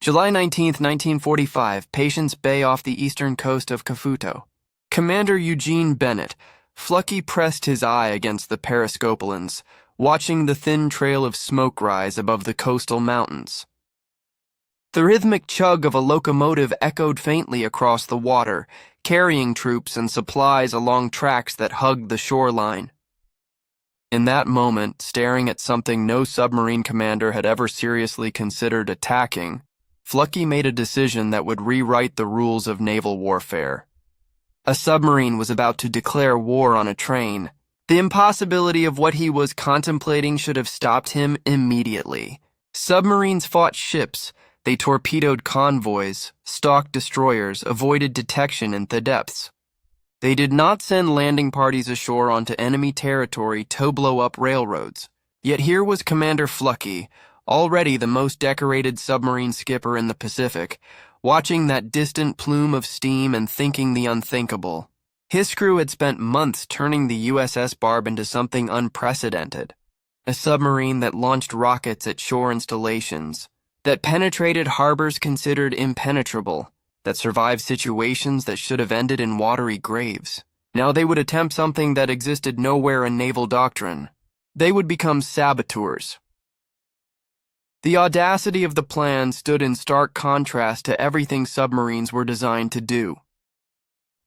July 19, 1945, Patience Bay off the eastern coast of Cafuto. Commander Eugene Bennett, Flucky pressed his eye against the periscopulins, watching the thin trail of smoke rise above the coastal mountains. The rhythmic chug of a locomotive echoed faintly across the water, carrying troops and supplies along tracks that hugged the shoreline. In that moment, staring at something no submarine commander had ever seriously considered attacking, Flucky made a decision that would rewrite the rules of naval warfare. A submarine was about to declare war on a train. The impossibility of what he was contemplating should have stopped him immediately. Submarines fought ships. They torpedoed convoys, stalked destroyers, avoided detection in the depths. They did not send landing parties ashore onto enemy territory to blow up railroads. Yet here was Commander Flucky, already the most decorated submarine skipper in the Pacific, watching that distant plume of steam and thinking the unthinkable. His crew had spent months turning the USS Barb into something unprecedented. A submarine that launched rockets at shore installations, that penetrated harbors considered impenetrable, that survived situations that should have ended in watery graves. Now they would attempt something that existed nowhere in naval doctrine. They would become saboteurs. The audacity of the plan stood in stark contrast to everything submarines were designed to do.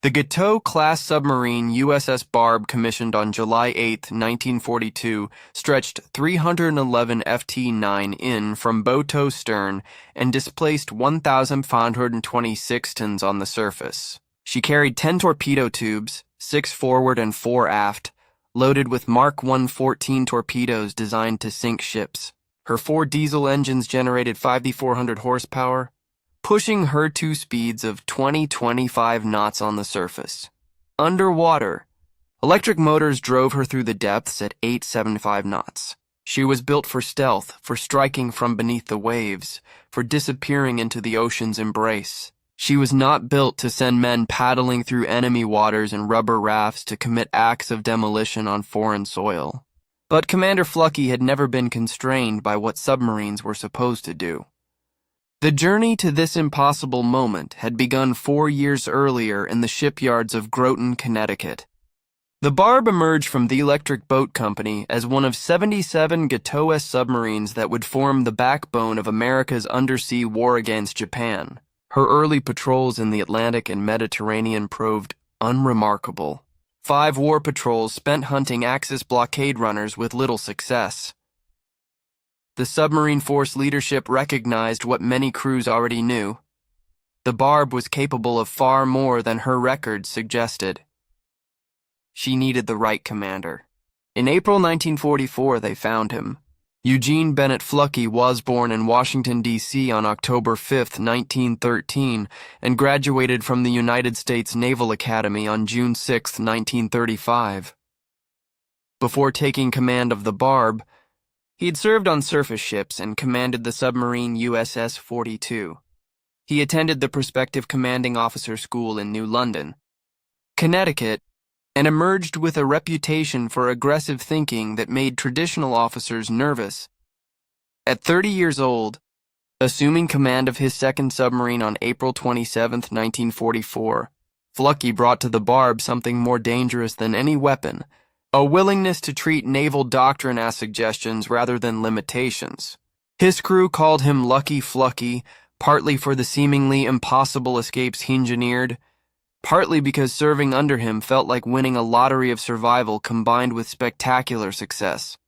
The Gateau-class submarine USS Barb, commissioned on July 8, 1942, stretched 311 ft-9 in from bow to stern and displaced 1,526 tons on the surface. She carried 10 torpedo tubes, 6 forward and 4 aft, loaded with Mark I 14 torpedoes designed to sink ships. Her 4 diesel engines generated 5,400 horsepower, pushing her to speeds of 20-25 knots on the surface. Underwater, electric motors drove her through the depths at 875 knots. She was built for stealth, for striking from beneath the waves, for disappearing into the ocean's embrace. She was not built to send men paddling through enemy waters in rubber rafts to commit acts of demolition on foreign soil. But Commander Flucky had never been constrained by what submarines were supposed to do. The journey to this impossible moment had begun 4 years earlier in the shipyards of Groton, Connecticut. The Barb emerged from the Electric Boat Company as one of 77 Gateau-S submarines that would form the backbone of America's undersea war against Japan. Her early patrols in the Atlantic and Mediterranean proved unremarkable. 5 war patrols spent hunting Axis blockade runners with little success. The submarine force leadership recognized what many crews already knew. The Barb was capable of far more than her record suggested. She needed the right commander. In April 1944, they found him. Eugene Bennett Flucky was born in Washington, D.C. on October 5, 1913, and graduated from the United States Naval Academy on June 6, 1935. Before taking command of the Barb, he had served on surface ships and commanded the submarine USS 42. He attended the prospective commanding officer school in New London, Connecticut, and emerged with a reputation for aggressive thinking that made traditional officers nervous. At 30 years old, assuming command of his second submarine on April 27, 1944, Flucky brought to the Barb something more dangerous than any weapon: a willingness to treat naval doctrine as suggestions rather than limitations. His crew called him Lucky Flucky, partly for the seemingly impossible escapes he engineered, partly because serving under him felt like winning a lottery of survival combined with spectacular success.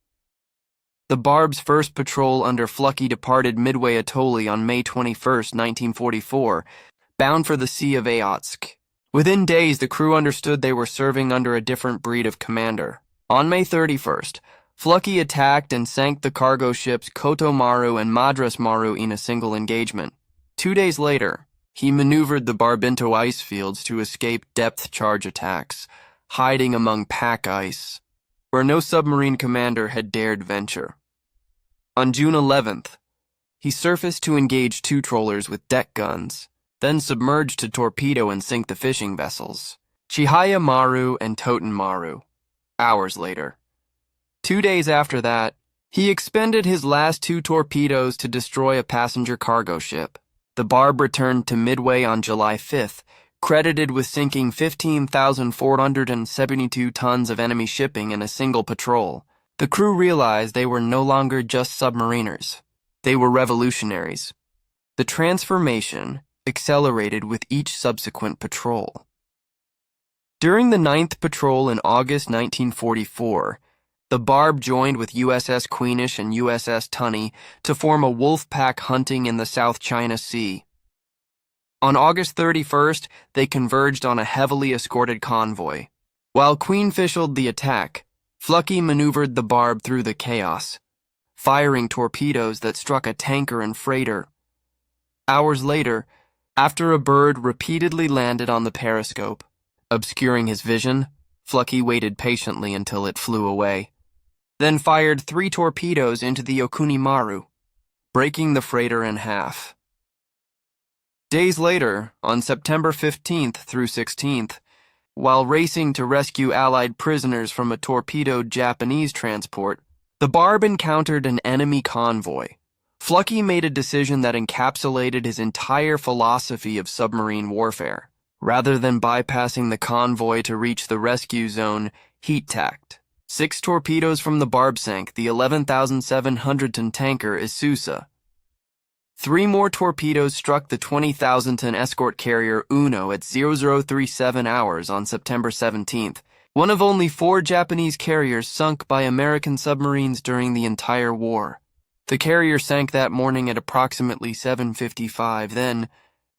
The Barb's first patrol under Flucky departed Midway Atoll on May 21, 1944, bound for the Sea of Ayotsk. Within days, the crew understood they were serving under a different breed of commander. On May 31st, Flucky attacked and sank the cargo ships Koto-Maru and Madras-Maru in a single engagement. 2 days later, he maneuvered the Barb into ice fields to escape depth charge attacks, hiding among pack ice, where no submarine commander had dared venture. On June 11th, he surfaced to engage 2 trawlers with deck guns, then submerged to torpedo and sink the fishing vessels, Chihaya Maru and Toten Maru. Hours later, 2 days after that, he expended his last 2 torpedoes to destroy a passenger cargo ship. The Barb returned to Midway on July 5th, credited with sinking 15,472 tons of enemy shipping in a single patrol. The crew realized they were no longer just submariners. They were revolutionaries. The transformation accelerated with each subsequent patrol. During the 9th Patrol in August 1944, the Barb joined with USS Queenish and USS Tunney to form a wolf pack hunting in the South China Sea. On August 31st, they converged on a heavily escorted convoy. While Queen fischled the attack, Flucky maneuvered the Barb through the chaos, firing torpedoes that struck a tanker and freighter. Hours later, after a bird repeatedly landed on the periscope, obscuring his vision, Flucky waited patiently until it flew away, then fired 3 torpedoes into the Okunimaru, breaking the freighter in half. Days later, on September 15th through 16th, while racing to rescue Allied prisoners from a torpedoed Japanese transport, the Barb encountered an enemy convoy. Flucky made a decision that encapsulated his entire philosophy of submarine warfare. Rather than bypassing the convoy to reach the rescue zone, heat-tacked. 6 torpedoes from the Barb sank the 11,700-ton tanker Isusa. 3 more torpedoes struck the 20,000-ton escort carrier Uno at 0037 hours on September 17th, one of only 4 Japanese carriers sunk by American submarines during the entire war. The carrier sank that morning at approximately 7:55. Then,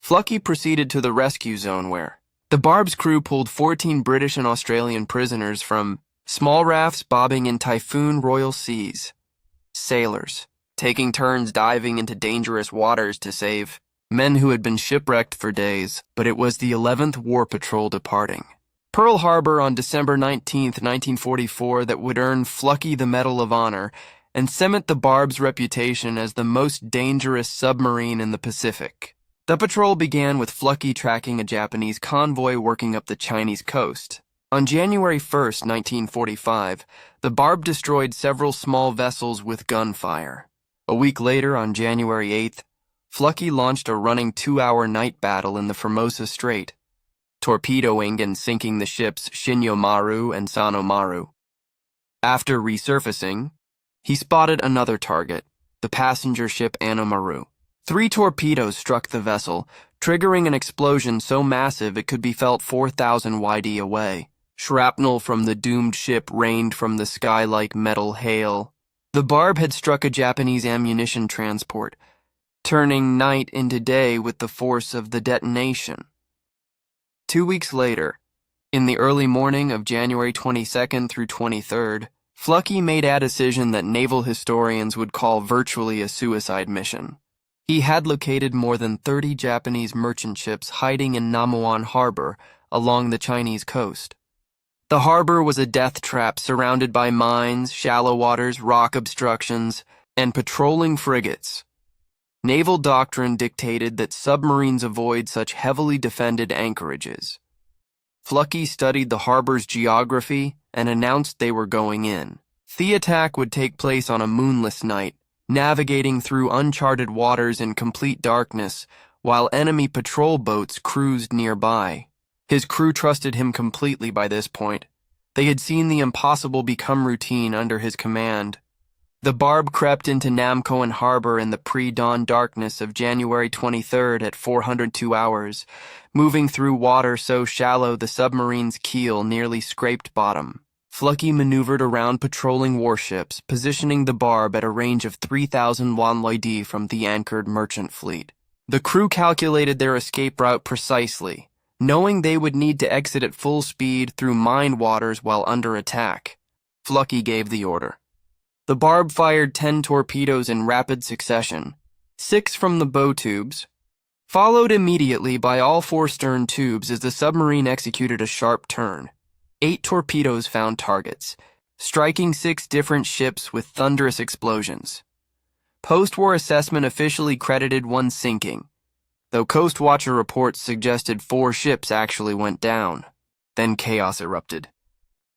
Flucky proceeded to the rescue zone where the Barb's crew pulled 14 British and Australian prisoners from small rafts bobbing in typhoon royal seas. Sailors, taking turns diving into dangerous waters to save men who had been shipwrecked for days, but it was the 11th War Patrol departing Pearl Harbor on December 19, 1944 that would earn Flucky the Medal of Honor and cement the Barb's reputation as the most dangerous submarine in the Pacific. The patrol began with Flucky tracking a Japanese convoy working up the Chinese coast. On January 1, 1945, the Barb destroyed several small vessels with gunfire. A week later, on January 8th, Flucky launched a running 2-hour night battle in the Formosa Strait, torpedoing and sinking the ships Shinyomaru and Sanomaru. After resurfacing, he spotted another target, the passenger ship Anomaru. 3 torpedoes struck the vessel, triggering an explosion so massive it could be felt 4,000 YD away. Shrapnel from the doomed ship rained from the sky like metal hail. The Barb had struck a Japanese ammunition transport, turning night into day with the force of the detonation. 2 weeks later, in the early morning of January 22nd through 23rd, Flucky made a decision that naval historians would call virtually a suicide mission. He had located more than 30 Japanese merchant ships hiding in Namuan Harbor along the Chinese coast. The harbor was a death trap surrounded by mines, shallow waters, rock obstructions, and patrolling frigates. Naval doctrine dictated that submarines avoid such heavily defended anchorages. Flucky studied the harbor's geography and announced they were going in. The attack would take place on a moonless night, navigating through uncharted waters in complete darkness while enemy patrol boats cruised nearby. His crew trusted him completely by this point. They had seen the impossible become routine under his command. The Barb crept into Namcoan Harbor in the pre-dawn darkness of January 23rd at 402 hours, moving through water so shallow the submarine's keel nearly scraped bottom. Flucky maneuvered around patrolling warships, positioning the Barb at a range of 3,000 wanloidi from the anchored merchant fleet. The crew calculated their escape route precisely, knowing they would need to exit at full speed through mined waters while under attack. Flucky gave the order. The Barb fired 10 torpedoes in rapid succession, 6 from the bow tubes, followed immediately by all 4 stern tubes as the submarine executed a sharp turn. 8 torpedoes found targets, striking 6 different ships with thunderous explosions. Post-war assessment officially credited 1 sinking, though Coast Watcher reports suggested 4 ships actually went down. Then chaos erupted.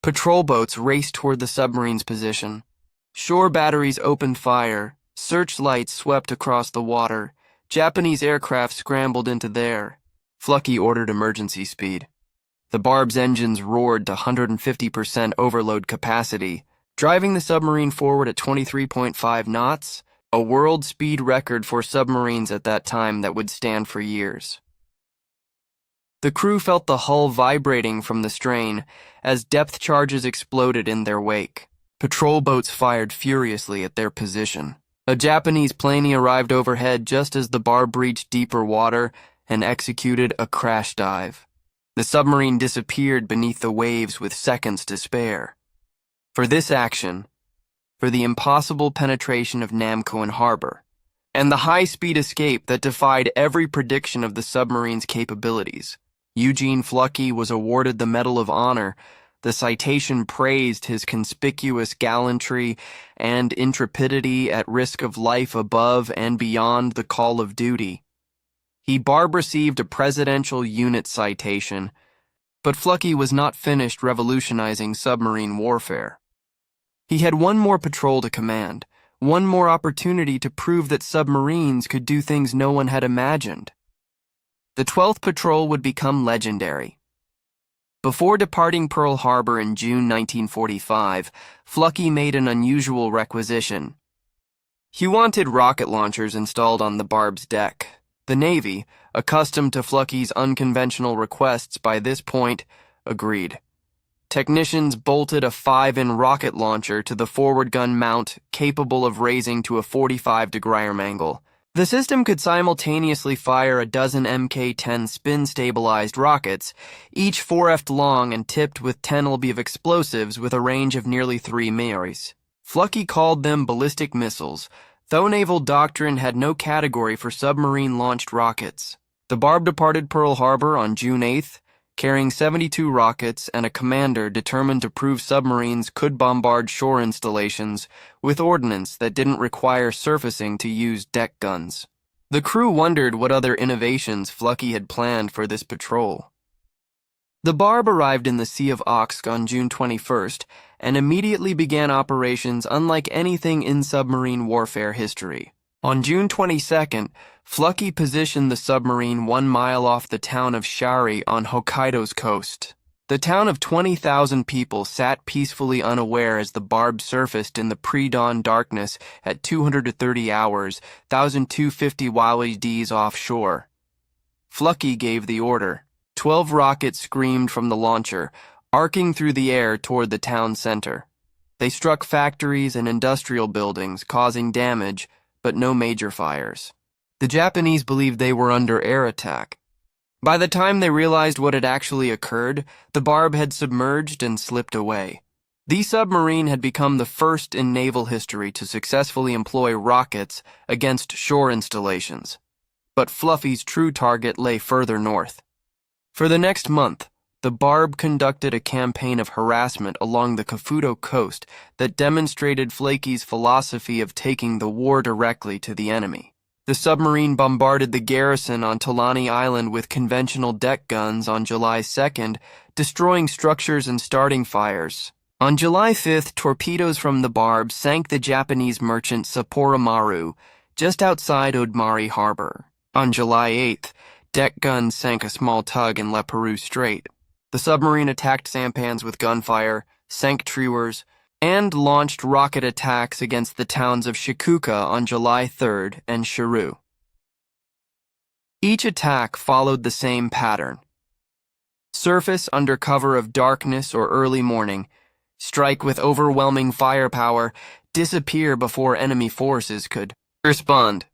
Patrol boats raced toward the submarine's position. Shore batteries opened fire, searchlights swept across the water, Japanese aircraft scrambled into the air. Flucky ordered emergency speed. The Barb's engines roared to 150% overload capacity, driving the submarine forward at 23.5 knots, a world speed record for submarines at that time that would stand for years. The crew felt the hull vibrating from the strain as depth charges exploded in their wake. Patrol boats fired furiously at their position. A Japanese plane arrived overhead just as the Barb reached deeper water and executed a crash dive. The submarine disappeared beneath the waves with seconds to spare. For this action, for the impossible penetration of Namcoan Harbor, and the high-speed escape that defied every prediction of the submarine's capabilities, Eugene Flucky was awarded the Medal of Honor. The citation praised his conspicuous gallantry and intrepidity at risk of life above and beyond the call of duty. Barb received a Presidential Unit citation, but Flucky was not finished revolutionizing submarine warfare. He had one more patrol to command, one more opportunity to prove that submarines could do things no one had imagined. The 12th Patrol would become legendary. Before departing Pearl Harbor in June 1945, Flucky made an unusual requisition. He wanted rocket launchers installed on the Barb's deck. The Navy, accustomed to Flucky's unconventional requests by this point, agreed. Technicians bolted a 5-in rocket launcher to the forward gun mount capable of raising to a 45-degree angle. The system could simultaneously fire a dozen Mk-10 spin-stabilized rockets, each 4 ft long and tipped with 10 lb of explosives with a range of nearly 3 miles. Flucky called them ballistic missiles, though naval doctrine had no category for submarine-launched rockets. The Barb departed Pearl Harbor on June 8th, carrying 72 rockets and a commander determined to prove submarines could bombard shore installations with ordnance that didn't require surfacing to use deck guns. The crew wondered what other innovations Flucky had planned for this patrol. The Barb arrived in the Sea of Okhotsk on June 21st and immediately began operations unlike anything in submarine warfare history. On June 22nd, Flucky positioned the submarine 1 mile off the town of Shari on Hokkaido's coast. The town of 20,000 people sat peacefully unaware as the Barb surfaced in the pre-dawn darkness at 230 hours, 1,250 WWII offshore. Flucky gave the order. 12 rockets screamed from the launcher, arcing through the air toward the town center. They struck factories and industrial buildings, causing damage, but no major fires. The Japanese believed they were under air attack. By the time they realized what had actually occurred, the Barb had submerged and slipped away. The submarine had become the first in naval history to successfully employ rockets against shore installations. But Fluffy's true target lay further north. For the next month, the Barb conducted a campaign of harassment along the Kafuto coast that demonstrated Flucky's philosophy of taking the war directly to the enemy. The submarine bombarded the garrison on Talani Island with conventional deck guns on July 2nd, destroying structures and starting fires. On July 5th, torpedoes from the Barb sank the Japanese merchant Sapporo Maru, just outside Odmari Harbor. On July 8th, deck guns sank a small tug in Le Peru Strait. The submarine attacked sampans with gunfire, sank trewers, and launched rocket attacks against the towns of Shikuka on July 3rd and Shiru. Each attack followed the same pattern. Surface under cover of darkness or early morning, strike with overwhelming firepower, disappear before enemy forces could respond.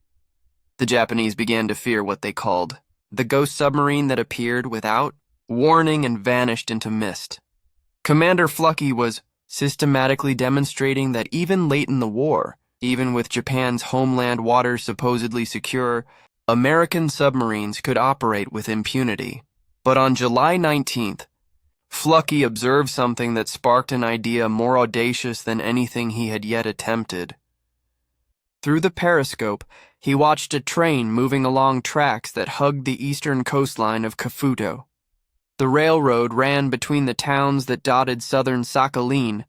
The Japanese began to fear what they called the ghost submarine that appeared without warning and vanished into mist. Commander Flucky was systematically demonstrating that even late in the war, even with Japan's homeland waters supposedly secure, American submarines could operate with impunity. But on July 19th, Flucky observed something that sparked an idea more audacious than anything he had yet attempted. Through the periscope, he watched a train moving along tracks that hugged the eastern coastline of Kafuto. The railroad ran between the towns that dotted southern Sakhalin,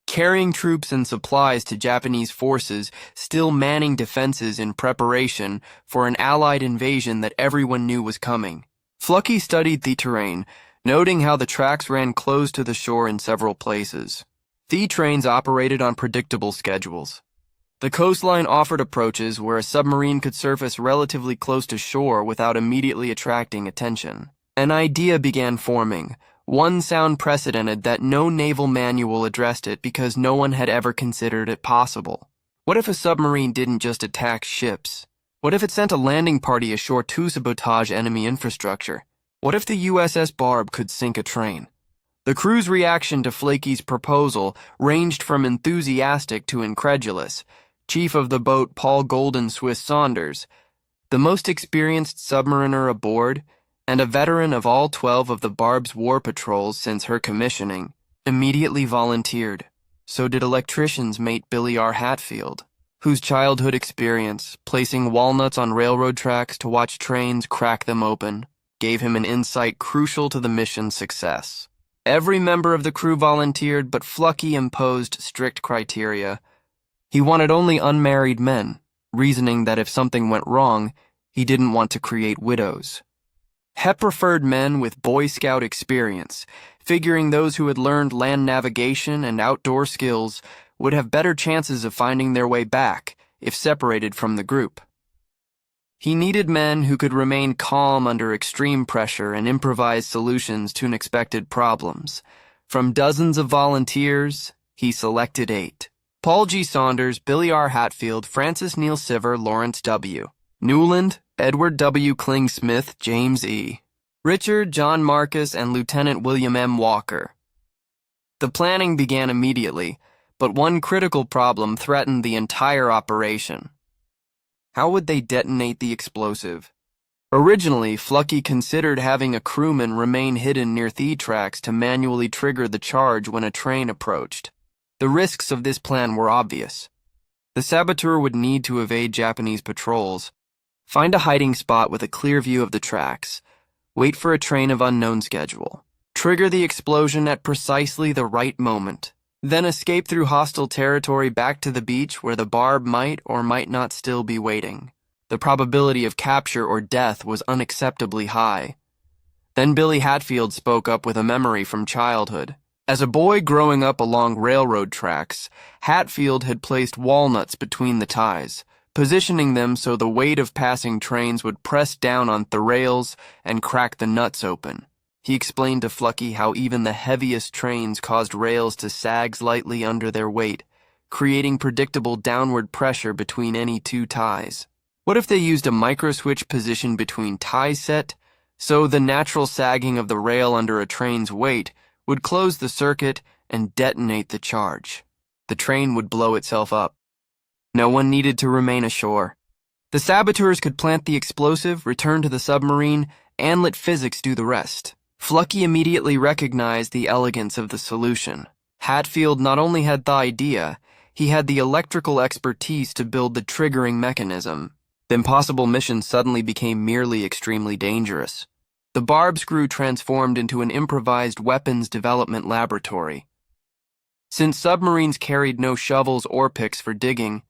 carrying troops and supplies to Japanese forces still manning defenses in preparation for an Allied invasion that everyone knew was coming. Flucky studied the terrain, noting how the tracks ran close to the shore in several places. The trains operated on predictable schedules. The coastline offered approaches where a submarine could surface relatively close to shore without immediately attracting attention. An idea began forming, one sound precedented that no naval manual addressed it because no one had ever considered it possible. What if a submarine didn't just attack ships? What if it sent a landing party ashore to sabotage enemy infrastructure? What if the USS Barb could sink a train? The crew's reaction to Flaky's proposal ranged from enthusiastic to incredulous. Chief of the boat Paul Golden Swiss Saunders, the most experienced submariner aboard, and a veteran of all 12 of the Barb's war patrols since her commissioning, immediately volunteered. So did electrician's mate Billy R. Hatfield, whose childhood experience, placing walnuts on railroad tracks to watch trains crack them open, gave him an insight crucial to the mission's success. Every member of the crew volunteered, but Flucky imposed strict criteria. He wanted only unmarried men, reasoning that if something went wrong, he didn't want to create widows. Hep preferred men with Boy Scout experience, figuring those who had learned land navigation and outdoor skills would have better chances of finding their way back if separated from the group. He needed men who could remain calm under extreme pressure and improvise solutions to unexpected problems. From dozens of volunteers, he selected 8. Paul G. Saunders, Billy R. Hatfield, Francis Neil Siver, Lawrence W. Newland, Edward W. Kling Smith, James E. Richard, John Marcus, and Lieutenant William M. Walker. The planning began immediately, but one critical problem threatened the entire operation. How would they detonate the explosive? Originally, Flucky considered having a crewman remain hidden near the tracks to manually trigger the charge when a train approached. The risks of this plan were obvious. The saboteur would need to evade Japanese patrols, find a hiding spot with a clear view of the tracks, wait for a train of unknown schedule, trigger the explosion at precisely the right moment, then escape through hostile territory back to the beach where the Barb might or might not still be waiting. The probability of capture or death was unacceptably high. Then Billy Hatfield spoke up with a memory from childhood. As a boy growing up along railroad tracks, Hatfield had placed walnuts between the ties, positioning them so the weight of passing trains would press down on the rails and crack the nuts open. He explained to Flucky how even the heaviest trains caused rails to sag slightly under their weight, creating predictable downward pressure between any 2 ties. What if they used a microswitch positioned between ties set, so the natural sagging of the rail under a train's weight would close the circuit and detonate the charge? The train would blow itself up. No one needed to remain ashore. The saboteurs could plant the explosive, return to the submarine, and let physics do the rest. Flucky immediately recognized the elegance of the solution. Hatfield not only had the idea, he had the electrical expertise to build the triggering mechanism. The impossible mission suddenly became merely extremely dangerous. The Barb screw transformed into an improvised weapons development laboratory. Since submarines carried no shovels or picks for digging,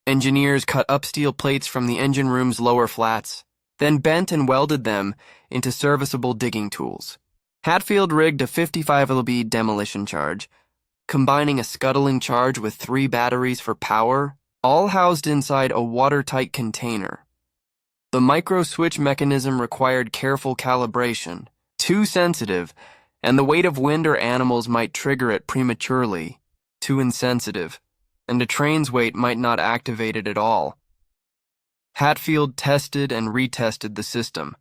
engineers cut up steel plates from the engine room's lower flats, then bent and welded them into serviceable digging tools. Hatfield rigged a 55 lb demolition charge, combining a scuttling charge with 3 batteries for power, all housed inside a watertight container. The micro-switch mechanism required careful calibration, too sensitive, and the weight of wind or animals might trigger it prematurely, too insensitive, and a train's weight might not activate it at all. Hatfield tested and retested the system,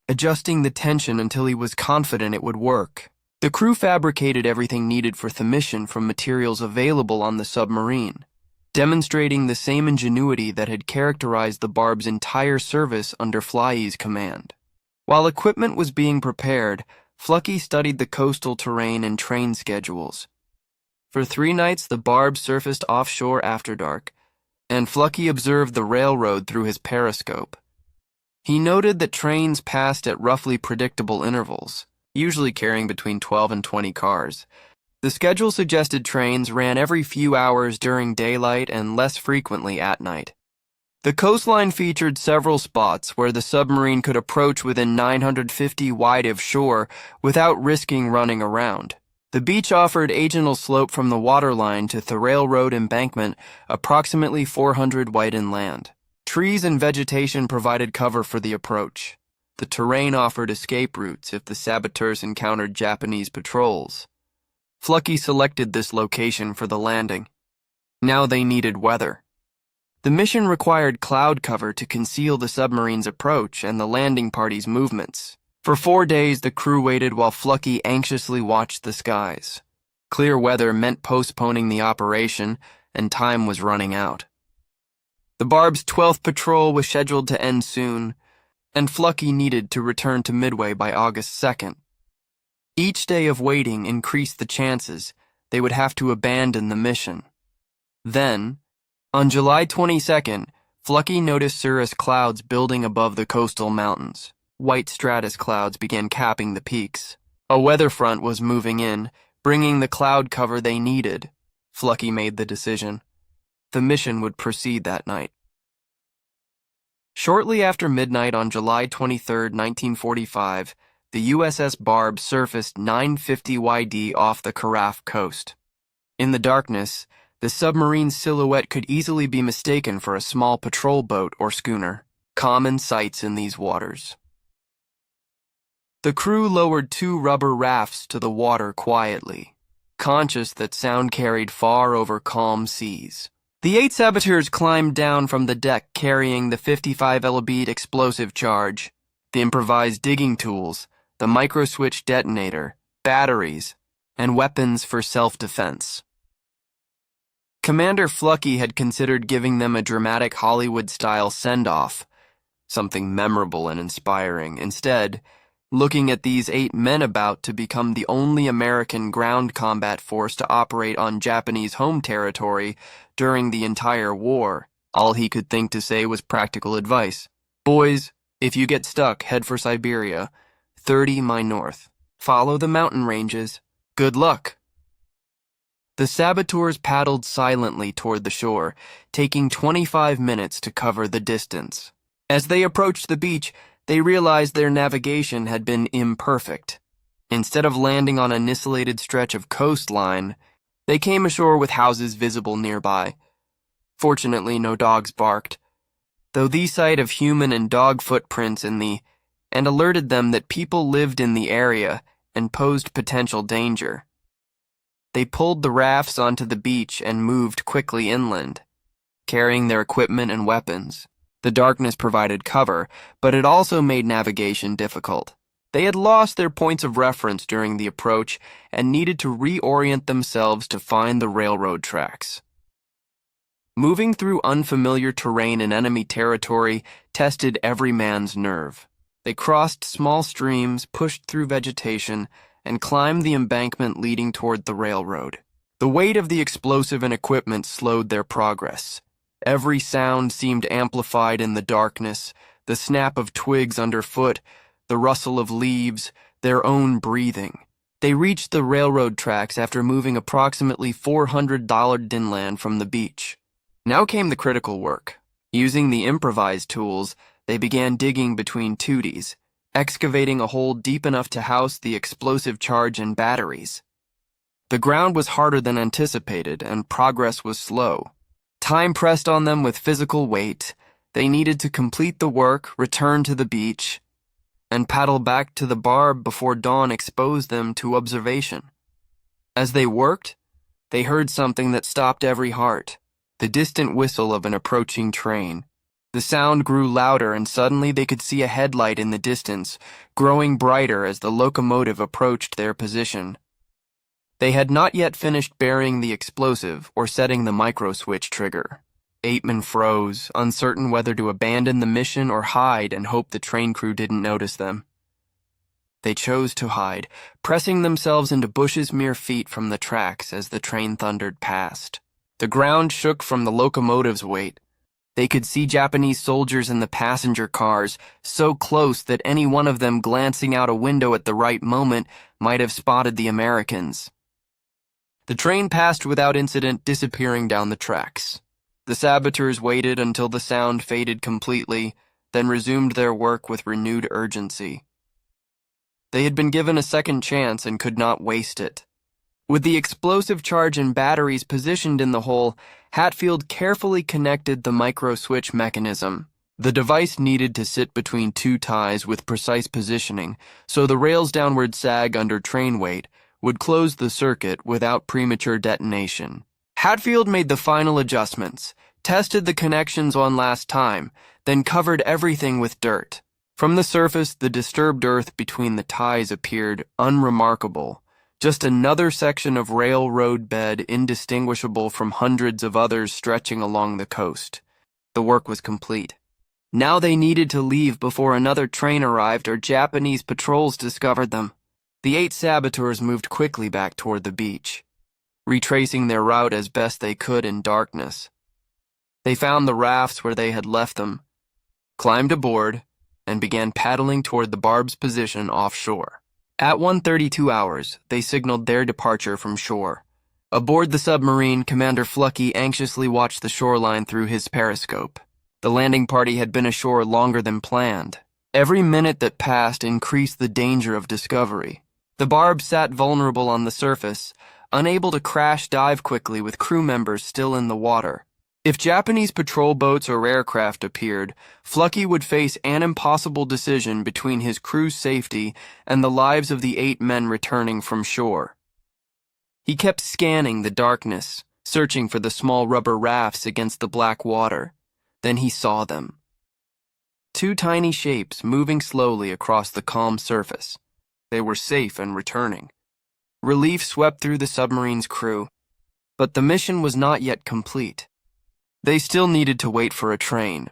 adjusting the tension until he was confident it would work. The crew fabricated everything needed for the mission from materials available on the submarine, demonstrating the same ingenuity that had characterized the Barb's entire service under Fly's command. While equipment was being prepared, Flucky studied the coastal terrain and train schedules. For 3 nights, the Barb surfaced offshore after dark, and Flucky observed the railroad through his periscope. He noted that trains passed at roughly predictable intervals, usually carrying between 12 and 20 cars. The schedule suggested trains ran every few hours during daylight and less frequently at night. The coastline featured several spots where the submarine could approach within 950 wide of shore without risking running around. The beach offered agental slope from the waterline to the railroad embankment, approximately 400 wide inland. Trees and vegetation provided cover for the approach. The terrain offered escape routes if the saboteurs encountered Japanese patrols. Flucky selected this location for the landing. Now they needed weather. The mission required cloud cover to conceal the submarine's approach and the landing party's movements. For 4 days, the crew waited while Flucky anxiously watched the skies. Clear weather meant postponing the operation, and time was running out. The Barb's 12th patrol was scheduled to end soon, and Flucky needed to return to Midway by August 2nd. Each day of waiting increased the chances they would have to abandon the mission. Then, on July 22nd, Flucky noticed cirrus clouds building above the coastal mountains. White stratus clouds began capping the peaks. A weather front was moving in, bringing the cloud cover they needed. Flucky made the decision. The mission would proceed that night. Shortly after midnight on July 23, 1945, the USS Barb surfaced 950 YD off the Carafe coast. In the darkness, the submarine's silhouette could easily be mistaken for a small patrol boat or schooner, common sights in these waters. The crew lowered 2 rubber rafts to the water quietly, conscious that sound carried far over calm seas. The 8 saboteurs climbed down from the deck carrying the 55 lb explosive charge, the improvised digging tools, the microswitch detonator, batteries, and weapons for self-defense. Commander Flucky had considered giving them a dramatic Hollywood-style send-off, something memorable and inspiring. Instead, looking at these 8 men about to become the only American ground combat force to operate on Japanese home territory during the entire war, all he could think to say was practical advice. Boys, if you get stuck, head for Siberia, 30 mi north. Follow the mountain ranges. Good luck. The saboteurs paddled silently toward the shore, taking 25 minutes to cover the distance. As they approached the beach, they realized their navigation had been imperfect. Instead of landing on an isolated stretch of coastline, they came ashore with houses visible nearby. Fortunately, no dogs barked, though the sight of human and dog footprints and alerted them that people lived in the area and posed potential danger. They pulled the rafts onto the beach and moved quickly inland, carrying their equipment and weapons. The darkness provided cover, but it also made navigation difficult. They had lost their points of reference during the approach and needed to reorient themselves to find the railroad tracks. Moving through unfamiliar terrain and enemy territory tested every man's nerve. They crossed small streams, pushed through vegetation, and climbed the embankment leading toward the railroad. The weight of the explosive and equipment slowed their progress. Every sound seemed amplified in the darkness, the snap of twigs underfoot, the rustle of leaves, their own breathing. They reached the railroad tracks after moving approximately $400 inland from the beach. Now came the critical work. Using the improvised tools, they began digging between tooties, excavating a hole deep enough to house the explosive charge and batteries. The ground was harder than anticipated, and progress was slow. Time pressed on them with physical weight. They needed to complete the work, return to the beach, and paddle back to the Barb before dawn exposed them to observation. As they worked, they heard something that stopped every heart, the distant whistle of an approaching train. The sound grew louder, and suddenly they could see a headlight in the distance, growing brighter as the locomotive approached their position. They had not yet finished burying the explosive or setting the microswitch trigger. 8 men froze, uncertain whether to abandon the mission or hide and hope the train crew didn't notice them. They chose to hide, pressing themselves into bushes mere feet from the tracks as the train thundered past. The ground shook from the locomotive's weight. They could see Japanese soldiers in the passenger cars, so close that any one of them glancing out a window at the right moment might have spotted the Americans. The train passed without incident, disappearing down the tracks. The saboteurs waited until the sound faded completely, then resumed their work with renewed urgency. They had been given a second chance and could not waste it. With the explosive charge and batteries positioned in the hole, Hatfield carefully connected the micro-switch mechanism. The device needed to sit between two ties with precise positioning, so the rail's downward sag under train weight would close the circuit without premature detonation. Hatfield made the final adjustments, tested the connections one last time, then covered everything with dirt. From the surface, the disturbed earth between the ties appeared unremarkable, just another section of railroad bed indistinguishable from hundreds of others stretching along the coast. The work was complete. Now they needed to leave before another train arrived or Japanese patrols discovered them. The 8 saboteurs moved quickly back toward the beach, retracing their route as best they could in darkness. They found the rafts where they had left them, climbed aboard, and began paddling toward the barb's position offshore. At 1:32 hours, they signaled their departure from shore. Aboard the submarine, Commander Flucky anxiously watched the shoreline through his periscope. The landing party had been ashore longer than planned. Every minute that passed increased the danger of discovery. The barb sat vulnerable on the surface, unable to crash dive quickly with crew members still in the water. If Japanese patrol boats or aircraft appeared, Flucky would face an impossible decision between his crew's safety and the lives of the 8 men returning from shore. He kept scanning the darkness, searching for the small rubber rafts against the black water. Then he saw them. 2 tiny shapes moving slowly across the calm surface. They were safe and returning. Relief swept through the submarine's crew, but the mission was not yet complete. They still needed to wait for a train.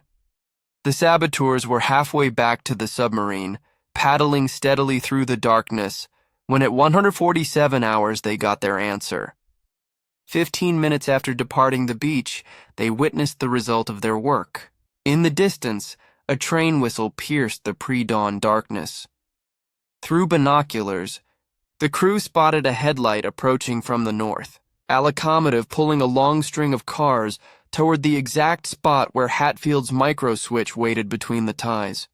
The saboteurs were halfway back to the submarine, paddling steadily through the darkness, when at 147 hours they got their answer. 15 minutes after departing the beach, they witnessed the result of their work. In the distance, a train whistle pierced the pre-dawn darkness. Through binoculars, the crew spotted a headlight approaching from the north, a locomotive pulling a long string of cars toward the exact spot where Hatfield's micro-switch waited between the ties.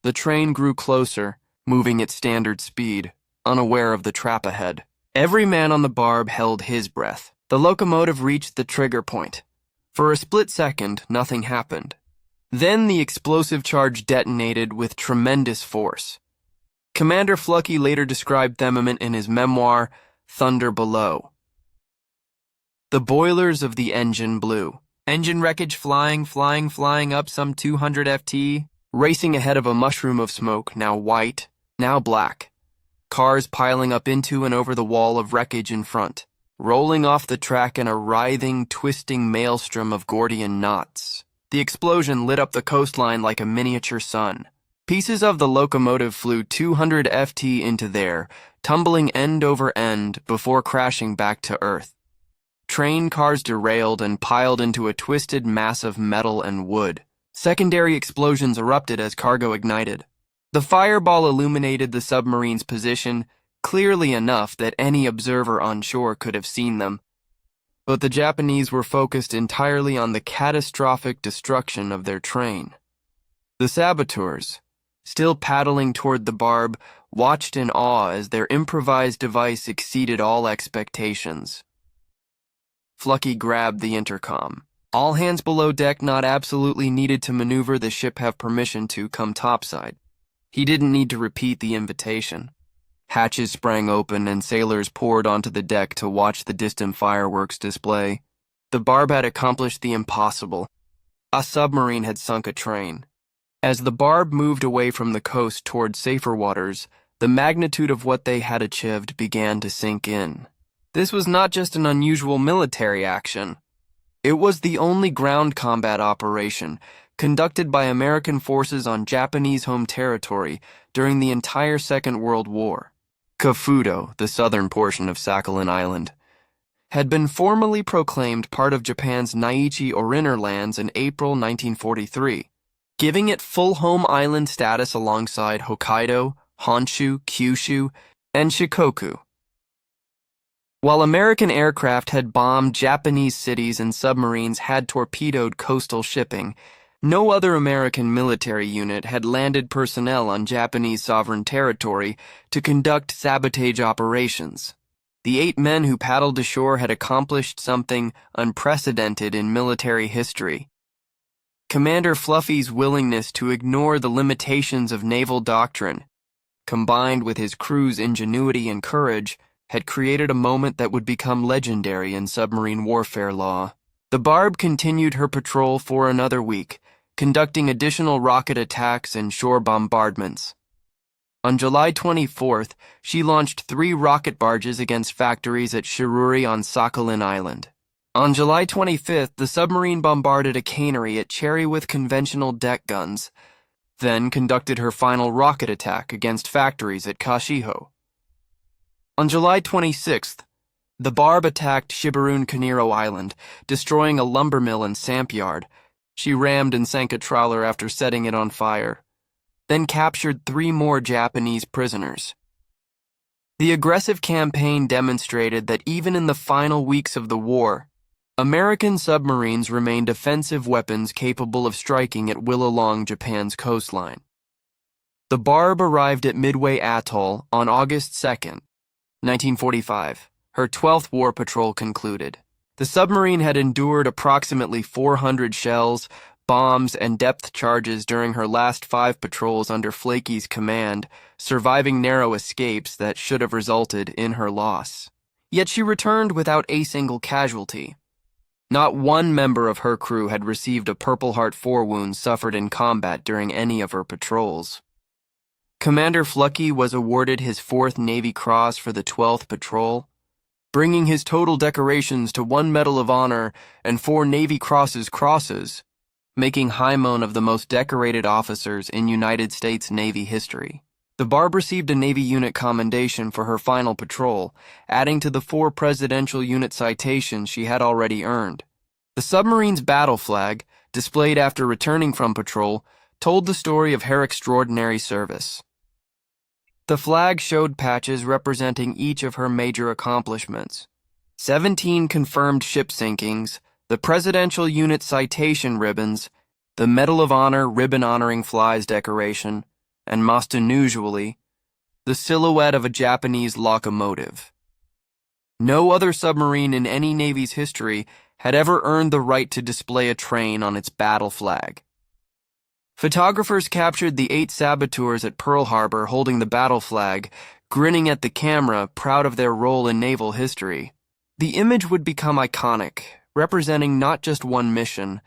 The train grew closer, moving at standard speed, unaware of the trap ahead. Every man on the barb held his breath. The locomotive reached the trigger point. For a split second, nothing happened. Then the explosive charge detonated with tremendous force. Commander Flucky later described the moment in his memoir, Thunder Below. The boilers of the engine blew. Engine wreckage flying up some 200 ft, racing ahead of a mushroom of smoke, now white, now black. Cars piling up into and over the wall of wreckage in front, rolling off the track in a writhing, twisting maelstrom of Gordian knots. The explosion lit up the coastline like a miniature sun. Pieces of the locomotive flew 200 ft into the air, tumbling end over end before crashing back to earth. Train cars derailed and piled into a twisted mass of metal and wood. Secondary explosions erupted as cargo ignited. The fireball illuminated the submarine's position clearly enough that any observer on shore could have seen them. But the Japanese were focused entirely on the catastrophic destruction of their train. The saboteurs, still paddling toward the barb, watched in awe as their improvised device exceeded all expectations. Flucky grabbed the intercom. All hands below deck not absolutely needed to maneuver the ship have permission to come topside. He didn't need to repeat the invitation. Hatches sprang open and sailors poured onto the deck to watch the distant fireworks display. The barb had accomplished the impossible. A submarine had sunk a train. As the barb moved away from the coast toward safer waters, the magnitude of what they had achieved began to sink in. This was not just an unusual military action. It was the only ground combat operation conducted by American forces on Japanese home territory during the entire Second World War. Kafuto, the southern portion of Sakhalin Island, had been formally proclaimed part of Japan's Naichi or Inner Lands in April 1943, giving it full home island status alongside Hokkaido, Honshu, Kyushu, and Shikoku. While American aircraft had bombed Japanese cities and submarines had torpedoed coastal shipping, no other American military unit had landed personnel on Japanese sovereign territory to conduct sabotage operations. The 8 men who paddled ashore had accomplished something unprecedented in military history. Commander Fluffy's willingness to ignore the limitations of naval doctrine, combined with his crew's ingenuity and courage, had created a moment that would become legendary in submarine warfare law. The Barb continued her patrol for another week, conducting additional rocket attacks and shore bombardments. On July 24th, she launched 3 rocket barges against factories at Shiruri on Sakhalin Island. On July 25th, the submarine bombarded a cannery at Cherry with conventional deck guns, then conducted her final rocket attack against factories at Kashiho. On July 26th, the Barb attacked Shiburun Kaniro Island, destroying a lumber mill and samp yard. She rammed and sank a trawler after setting it on fire, then captured 3 more Japanese prisoners. The aggressive campaign demonstrated that even in the final weeks of the war, American submarines remained offensive weapons capable of striking at will along Japan's coastline. The Barb arrived at Midway Atoll on August 2nd, 1945. Her 12th war patrol concluded. The submarine had endured approximately 400 shells, bombs, and depth charges during her last 5 patrols under Flakey's command, surviving narrow escapes that should have resulted in her loss. Yet she returned without a single casualty. Not one member of her crew had received a Purple Heart 4 wound suffered in combat during any of her patrols. Commander Fluckey was awarded his 4th Navy Cross for the 12th patrol, bringing his total decorations to 1 Medal of Honor and 4 Navy crosses, making Hymon of the most decorated officers in United States Navy history. The Barb received a Navy Unit Commendation for her final patrol, adding to the 4 Presidential Unit citations she had already earned. The submarine's battle flag, displayed after returning from patrol, told the story of her extraordinary service. The flag showed patches representing each of her major accomplishments: 17 confirmed ship sinkings, the Presidential Unit Citation ribbons, the Medal of Honor ribbon honoring flies decoration, and most unusually, the silhouette of a Japanese locomotive. No other submarine in any Navy's history had ever earned the right to display a train on its battle flag. Photographers captured the 8 saboteurs at Pearl Harbor holding the battle flag, grinning at the camera, proud of their role in naval history. The image would become iconic, representing not just one mission,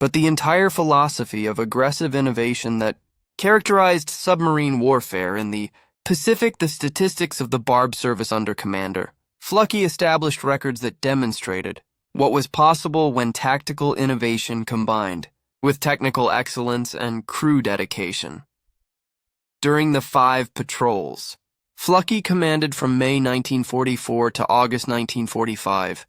but the entire philosophy of aggressive innovation that characterized submarine warfare in the Pacific. The statistics of the Barb service under commander Fluckey established records that demonstrated what was possible when tactical innovation combined with technical excellence and crew dedication. During the 5 patrols, Fluckey commanded from May 1944 to August 1945.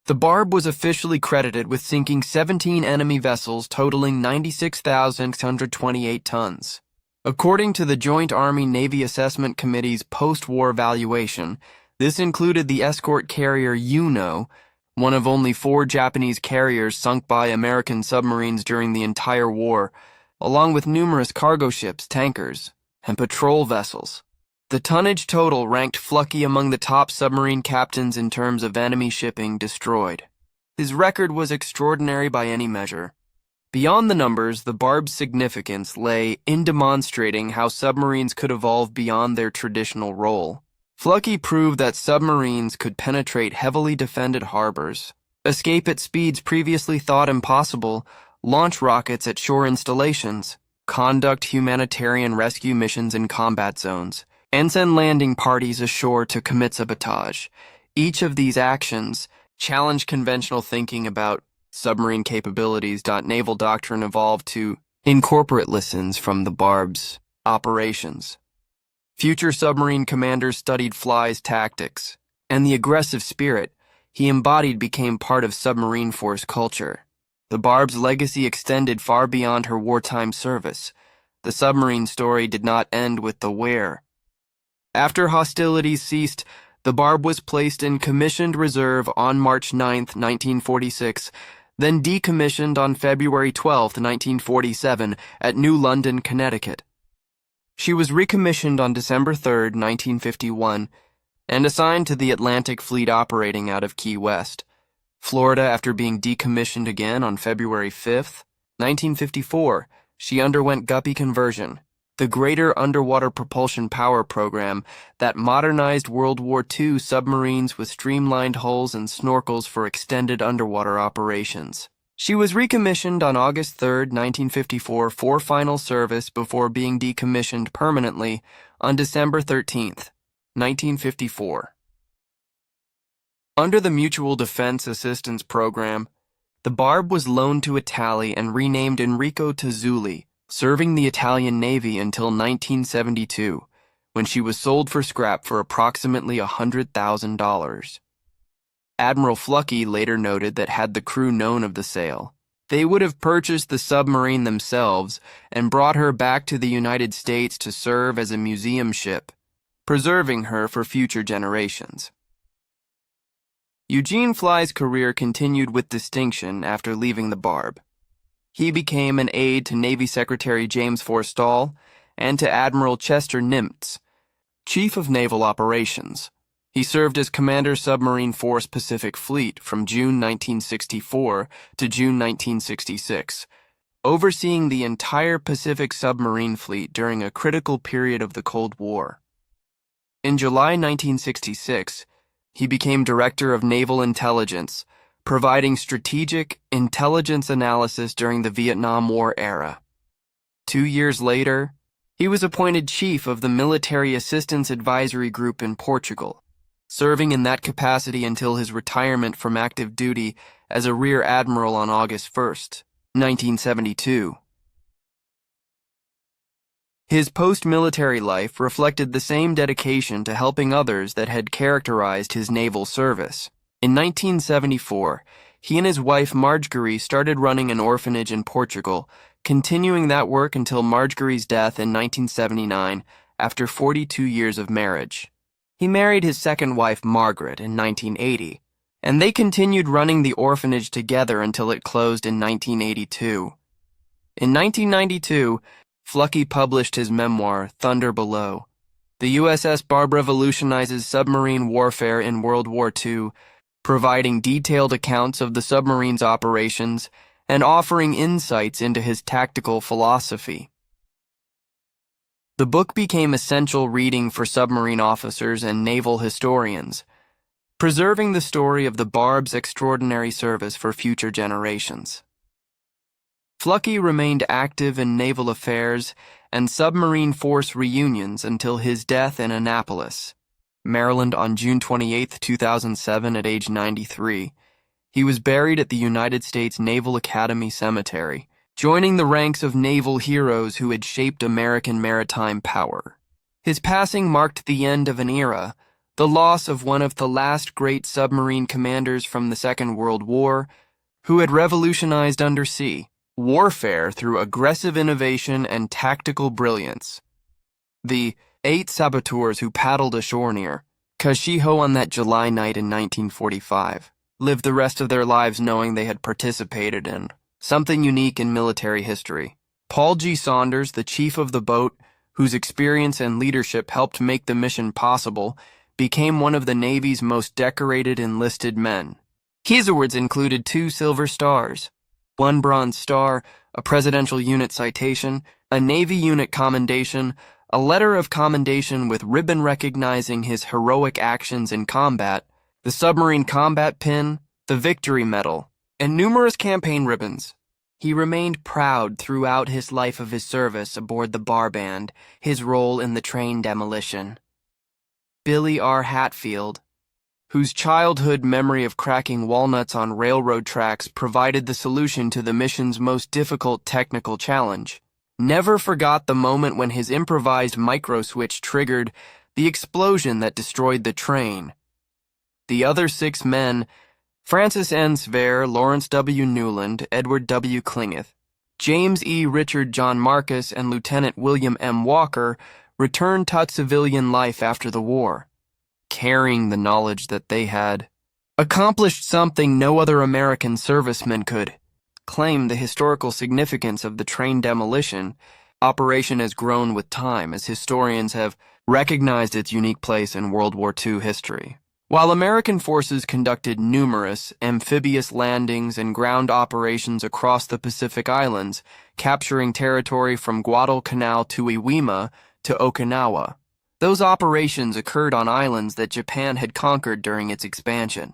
The Barb was officially credited with sinking 17 enemy vessels totaling 96,628 tons. According to the Joint Army-Navy Assessment Committee's post-war evaluation, this included the escort carrier Uno, one of only 4 Japanese carriers sunk by American submarines during the entire war, along with numerous cargo ships, tankers, and patrol vessels. The tonnage total ranked Fluckey among the top submarine captains in terms of enemy shipping destroyed. His record was extraordinary by any measure. Beyond the numbers, the Barb's significance lay in demonstrating how submarines could evolve beyond their traditional role. Fluckey proved that submarines could penetrate heavily defended harbors, escape at speeds previously thought impossible, launch rockets at shore installations, conduct humanitarian rescue missions in combat zones, and send landing parties ashore to commit sabotage. Each of these actions challenged conventional thinking about submarine capabilities. Naval doctrine evolved to incorporate lessons from the Barb's operations. Future submarine commanders studied Fly's tactics, and the aggressive spirit he embodied became part of submarine force culture. The Barb's legacy extended far beyond her wartime service. The submarine story did not end with the where. After hostilities ceased, The Barb was placed in commissioned reserve on March 9, 1946, then decommissioned on February 12, 1947, at New London, Connecticut. She was recommissioned on December 3, 1951, and assigned to the Atlantic Fleet operating out of Key West, Florida. After being decommissioned again on February 5, 1954, she underwent Guppy conversion, the greater underwater propulsion power program that modernized World War II submarines with streamlined hulls and snorkels for extended underwater operations. She was recommissioned on August 3, 1954, for final service before being decommissioned permanently on December 13, 1954. Under the Mutual Defense Assistance Program, the Barb was loaned to Italy and renamed Enrico Tazzulli, serving the Italian Navy until 1972, when she was sold for scrap for approximately $100,000. Admiral Fluckey later noted that had the crew known of the sale, they would have purchased the submarine themselves and brought her back to the United States to serve as a museum ship, preserving her for future generations. Eugene Fly's career continued with distinction after leaving the Barb. He became an aide to Navy Secretary James Forstall and to Admiral Chester Nimitz, Chief of Naval Operations. He served as Commander Submarine Force Pacific Fleet from June 1964 to June 1966, overseeing the entire Pacific submarine fleet during a critical period of the Cold War. In July 1966, he became Director of Naval Intelligence, providing strategic intelligence analysis during the Vietnam War era. 2 years later, he was appointed Chief of the Military Assistance Advisory Group in Portugal, serving in that capacity until his retirement from active duty as a Rear Admiral on August 1, 1972. His post-military life reflected the same dedication to helping others that had characterized his naval service. In 1974, he and his wife Marjorie started running an orphanage in Portugal, continuing that work until Marjorie's death in 1979 after 42 years of marriage. He married his second wife Margaret in 1980, and they continued running the orphanage together until it closed in 1982. In 1992, Fluckey published his memoir, Thunder Below. The USS Barb revolutionizes submarine warfare in World War II, providing detailed accounts of the submarine's operations and offering insights into his tactical philosophy. The book became essential reading for submarine officers and naval historians, preserving the story of the Barb's extraordinary service for future generations. Fluckey remained active in naval affairs and submarine force reunions until his death in Annapolis, Maryland on June 28, 2007 at age 93. He was buried at the United States Naval Academy Cemetery, joining the ranks of naval heroes who had shaped American maritime power. His passing marked the end of an era, the loss of one of the last great submarine commanders from the Second World War, who had revolutionized undersea warfare through aggressive innovation and tactical brilliance. The 8 saboteurs who paddled ashore near Kashiho on that July night in 1945 lived the rest of their lives knowing they had participated in something unique in military history. Paul G. Saunders, the chief of the boat, whose experience and leadership helped make the mission possible, became one of the Navy's most decorated enlisted men. His awards included 2 Silver Stars, 1 Bronze Star, a Presidential Unit Citation, a Navy Unit Commendation, a letter of commendation with ribbon recognizing his heroic actions in combat, the Submarine Combat Pin, the Victory Medal, and numerous campaign ribbons. He remained proud throughout his life of his service aboard the Barb and his role in the train demolition. Billy R. Hatfield, whose childhood memory of cracking walnuts on railroad tracks provided the solution to the mission's most difficult technical challenge, never forgot the moment when his improvised microswitch triggered the explosion that destroyed the train. The other 6 men, Francis N. Sver, Lawrence W. Newland, Edward W. Klingeth, James E. Richard John Marcus, and Lieutenant William M. Walker, returned to civilian life after the war. carrying the knowledge that they had accomplished something no other American servicemen could. Claim the historical significance of the train demolition operation has grown with time as historians have recognized its unique place in World War II history. While American forces conducted numerous amphibious landings and ground operations across the Pacific Islands, capturing territory from Guadalcanal to Iwima to Okinawa, those operations occurred on islands that Japan had conquered during its expansion.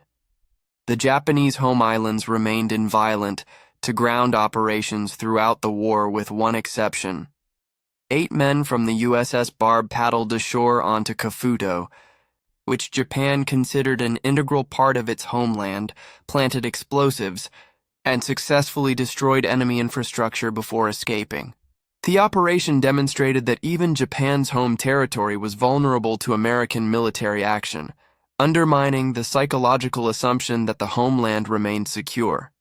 The Japanese home islands remained inviolate to ground operations throughout the war with one exception. 8 men from the USS Barb paddled ashore onto Kafuto, which Japan considered an integral part of its homeland, planted explosives, and successfully destroyed enemy infrastructure before escaping. The operation demonstrated that even Japan's home territory was vulnerable to American military action, undermining the psychological assumption that the homeland remained secure.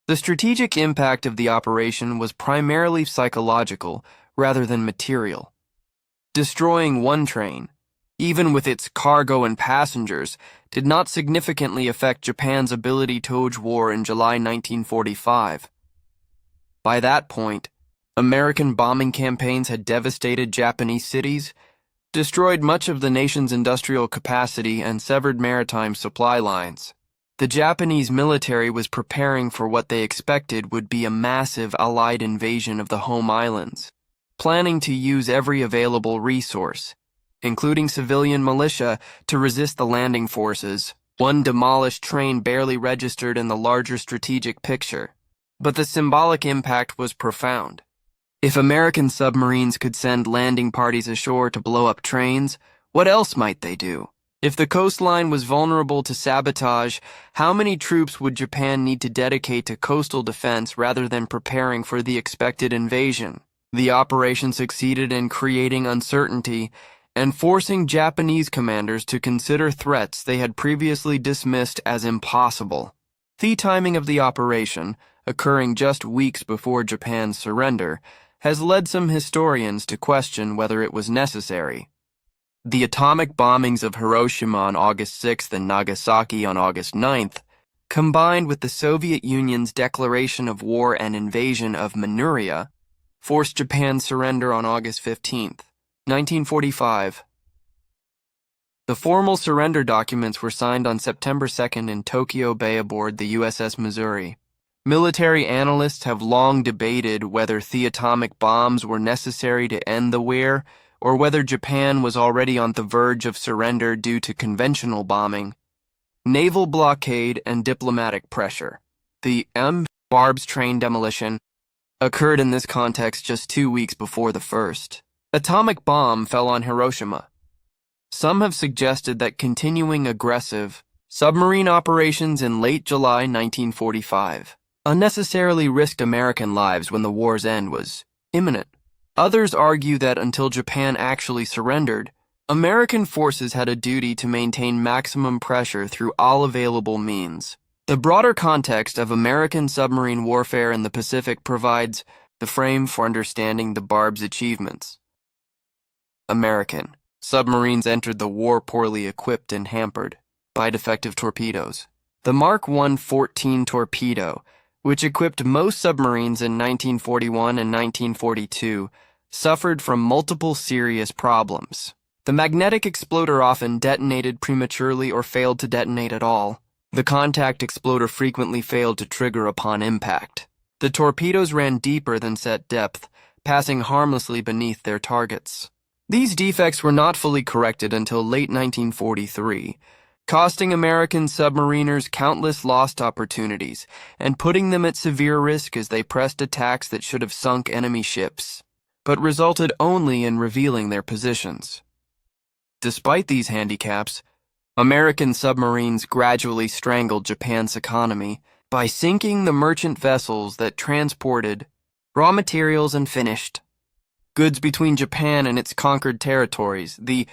The strategic impact of the operation was primarily psychological rather than material. Destroying one train, even with its cargo and passengers, did not significantly affect Japan's ability to wage war in July 1945. By that point, American bombing campaigns had devastated Japanese cities, destroyed much of the nation's industrial capacity, and severed maritime supply lines. The Japanese military was preparing for what they expected would be a massive Allied invasion of the home islands, planning to use every available resource, including civilian militia, to resist the landing forces. One demolished train barely registered in the larger strategic picture, but the symbolic impact was profound. If American submarines could send landing parties ashore to blow up trains, what else might they do? If the coastline was vulnerable to sabotage, how many troops would Japan need to dedicate to coastal defense rather than preparing for the expected invasion? The operation succeeded in creating uncertainty and forcing Japanese commanders to consider threats they had previously dismissed as impossible. The timing of the operation, occurring just weeks before Japan's surrender, has led some historians to question whether it was necessary. The atomic bombings of Hiroshima on August 6th and Nagasaki on August 9th, combined with the Soviet Union's declaration of war and invasion of Manchuria, forced Japan's surrender on August 15th, 1945. The formal surrender documents were signed on September 2nd in Tokyo Bay aboard the USS Missouri. Military analysts have long debated whether the atomic bombs were necessary to end the war, or whether Japan was already on the verge of surrender due to conventional bombing, naval blockade, and diplomatic pressure. The Barb's train demolition occurred in this context just 2 weeks before the first atomic bomb fell on Hiroshima. Some have suggested that continuing aggressive submarine operations in late July 1945 unnecessarily risked American lives when the war's end was imminent. Others argue that until Japan actually surrendered, American forces had a duty to maintain maximum pressure through all available means. The broader context of American submarine warfare in the Pacific provides the frame for understanding the Barb's achievements. American submarines entered the war poorly equipped and hampered by defective torpedoes. The Mark I 14 torpedo, which equipped most submarines in 1941 and 1942, suffered from multiple serious problems. The magnetic exploder often detonated prematurely or failed to detonate at all. The contact exploder frequently failed to trigger upon impact. The torpedoes ran deeper than set depth, passing harmlessly beneath their targets. These defects were not fully corrected until late 1943, costing American submariners countless lost opportunities and putting them at severe risk as they pressed attacks that should have sunk enemy ships, but resulted only in revealing their positions. Despite these handicaps, American submarines gradually strangled Japan's economy by sinking the merchant vessels that transported raw materials and finished goods between Japan and its conquered territories. The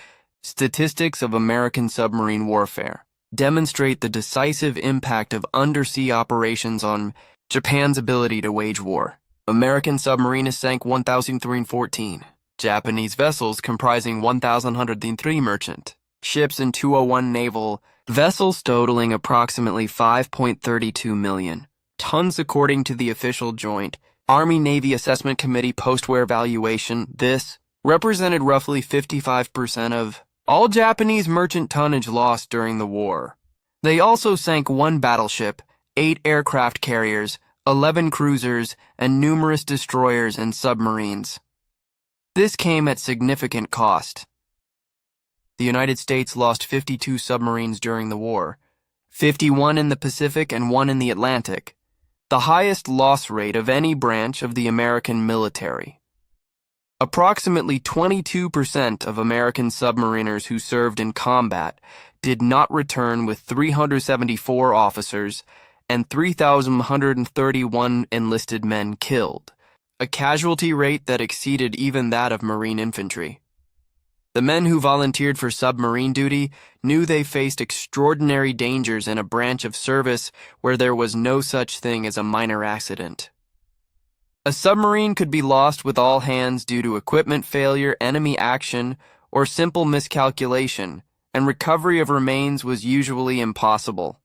statistics of American submarine warfare demonstrate the decisive impact of undersea operations on Japan's ability to wage war. American submarines sank 1,314. Japanese vessels comprising 1,103 merchant ships and 201 naval vessels totaling approximately 5.32 million tons according to the official Joint Army-Navy Assessment Committee post-war evaluation. This represented roughly 55% of all Japanese merchant tonnage lost during the war. They also sank 1 battleship, 8 aircraft carriers, 11 cruisers, and numerous destroyers and submarines. This came at significant cost. The United States lost 52 submarines during the war, 51 in the Pacific and 1 in the Atlantic, the highest loss rate of any branch of the American military. Approximately 22% of American submariners who served in combat did not return, with 374 officers and 3,131 enlisted men killed, a casualty rate that exceeded even that of Marine infantry. The men who volunteered for submarine duty knew they faced extraordinary dangers in a branch of service where there was no such thing as a minor accident. A submarine could be lost with all hands due to equipment failure, enemy action, or simple miscalculation, and recovery of remains was usually impossible.